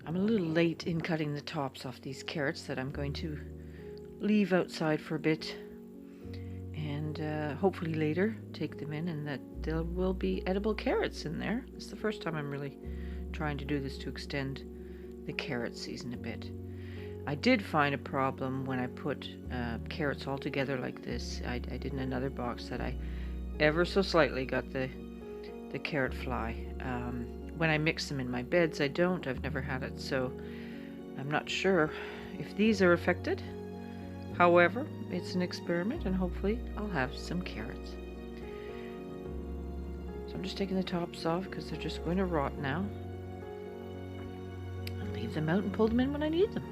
I'm a little late in cutting the tops off these carrots that I'm going to leave outside for a bit, and hopefully later take them in, and that there will be edible carrots in there. It's the first time I'm really trying to do this to extend the carrot season a bit. I did find a problem when I put carrots all together like this. I did in another box that I ever so slightly got the carrot fly. When I mix them in my beds, I don't. I've never had it, so I'm not sure if these are affected. However, it's an experiment, and hopefully I'll have some carrots. So I'm just taking the tops off because they're just going to rot now. I'll leave them out and pull them in when I need them.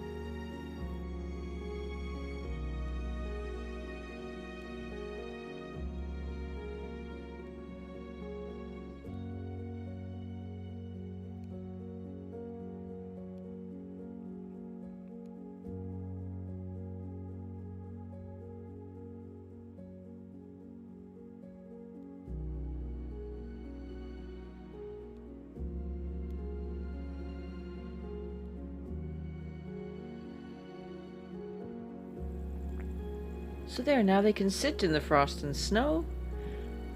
So there, now they can sit in the frost and snow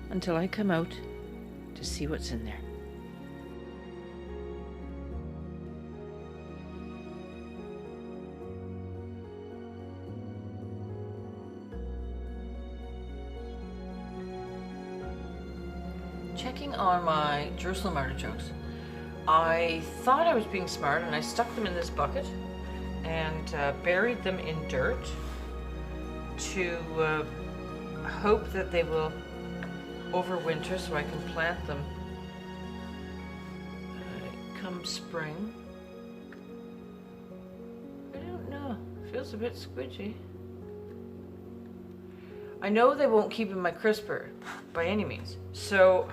until I come out to see what's in there. Checking on my Jerusalem artichokes. I thought I was being smart, and I stuck them in this bucket and buried them in dirt to hope that they will overwinter so I can plant them come spring. I don't know, feels a bit squidgy. I know they won't keep in my crisper by any means, so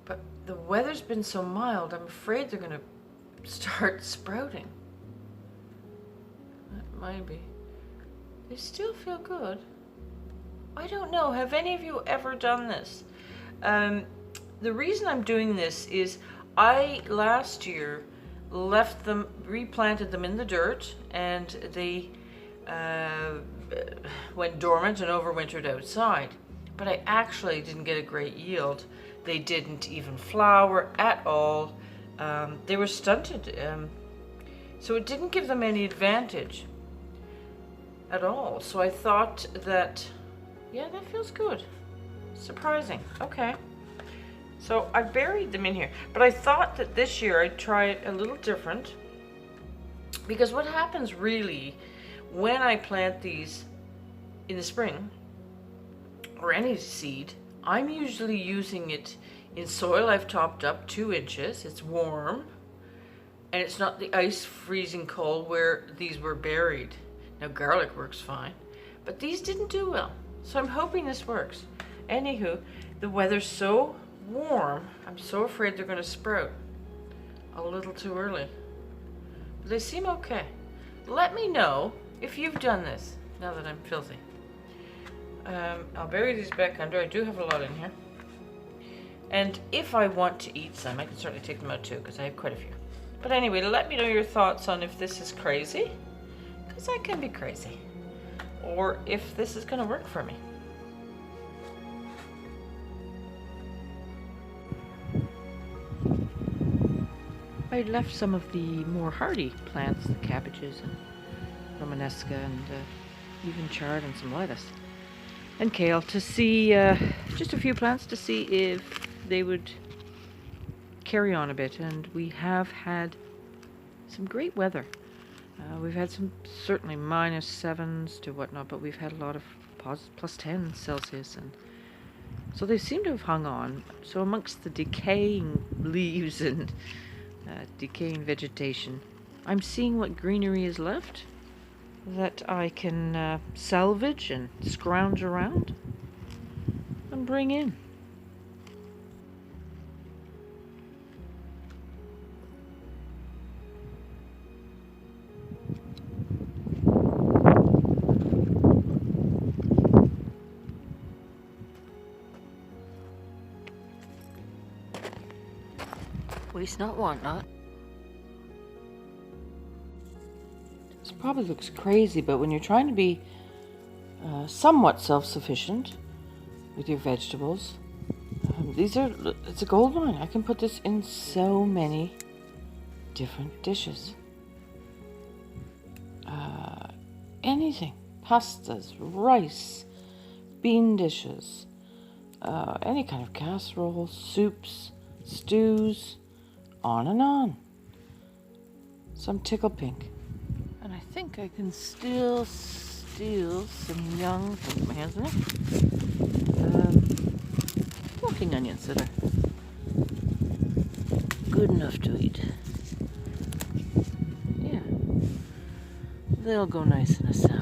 but the weather's been so mild, I'm afraid they're gonna start sprouting. That might be. They still feel good. I don't know. Have any of you ever done this? The reason I'm doing this is I last year left them, replanted them in the dirt, and they went dormant and overwintered outside. But I actually didn't get a great yield. They didn't even flower at all. They were stunted, so it didn't give them any advantage at all. So I thought that, yeah, that feels good. Surprising. Okay. So I buried them in here, but I thought that this year I'd try it a little different, because what happens really when I plant these in the spring, or any seed, I'm usually using it in soil I've topped up 2 inches. It's warm, and it's not the ice freezing cold where these were buried. Now garlic works fine, but these didn't do well. So I'm hoping this works. Anywho, the weather's so warm, I'm so afraid they're gonna sprout a little too early. But they seem okay. Let me know if you've done this, now that I'm filthy. I'll bury these back under. I do have a lot in here. And if I want to eat some, I can certainly take them out too, because I have quite a few. But anyway, let me know your thoughts on if this is crazy, because I can be crazy, or if this is going to work for me. I left some of the more hardy plants, the cabbages and romanesca, and even chard and some lettuce and kale, to see just a few plants to see if they would carry on a bit. And we have had some great weather. We've had some certainly -7s to whatnot, but we've had a lot of +10 Celsius, and so they seem to have hung on. So amongst the decaying leaves and decaying vegetation, I'm seeing what greenery is left that I can salvage and scrounge around and bring in. Waste not, want not. This probably looks crazy, but when you're trying to be somewhat self-sufficient with your vegetables, it's a gold mine. I can put this in so many different dishes. Anything. Pastas, rice, bean dishes, any kind of casserole, soups, stews, on and on. Some tickle pink. And I think I can still steal some young, put my hands in it, walking onions that are good enough to eat. Yeah, they'll go nice in a salad.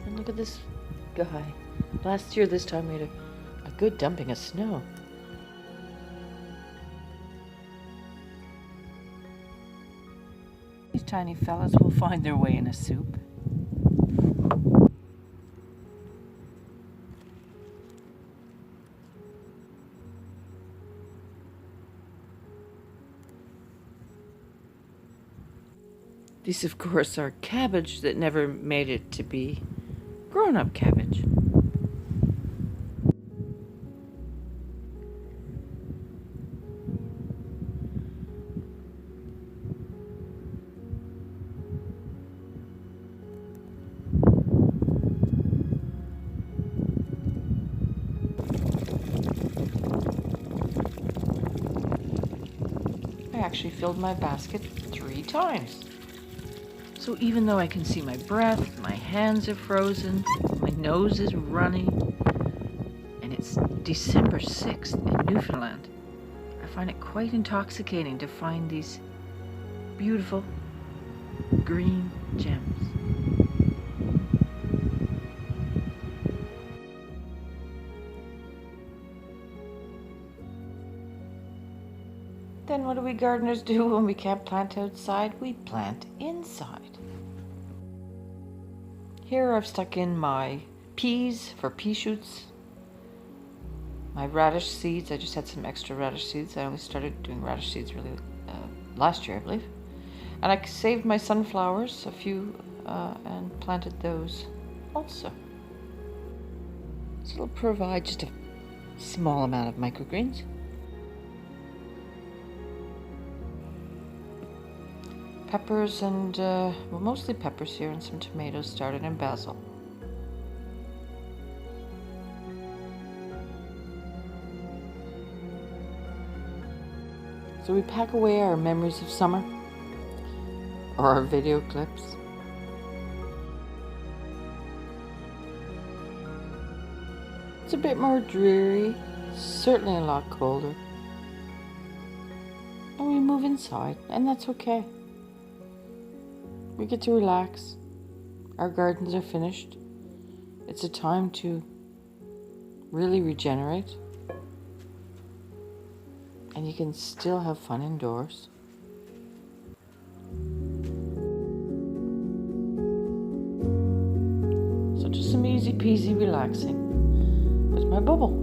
And look at this guy. Last year this time we had a good dumping of snow. These tiny fellas will find their way in a soup. These, of course, are cabbage that never made it to be grown-up cabbage. I actually filled my basket 3 times. So even though I can see my breath, my hands are frozen, my nose is runny, and it's December 6th in Newfoundland, I find it quite intoxicating to find these beautiful green gems. Then what do we gardeners do when we can't plant outside? We plant inside. Here I've stuck in my peas for pea shoots, my radish seeds. I just had some extra radish seeds. I only started doing radish seeds really last year, I believe. And I saved my sunflowers, a few, and planted those also. So it'll provide just a small amount of microgreens. Peppers and, well, mostly peppers here, and some tomatoes started, and basil. So we pack away our memories of summer, or our video clips. It's a bit more dreary, certainly a lot colder. And we move inside, and that's okay. We get to relax. Our gardens are finished. It's a time to really regenerate. And you can still have fun indoors. So just some easy peasy relaxing with my bubble.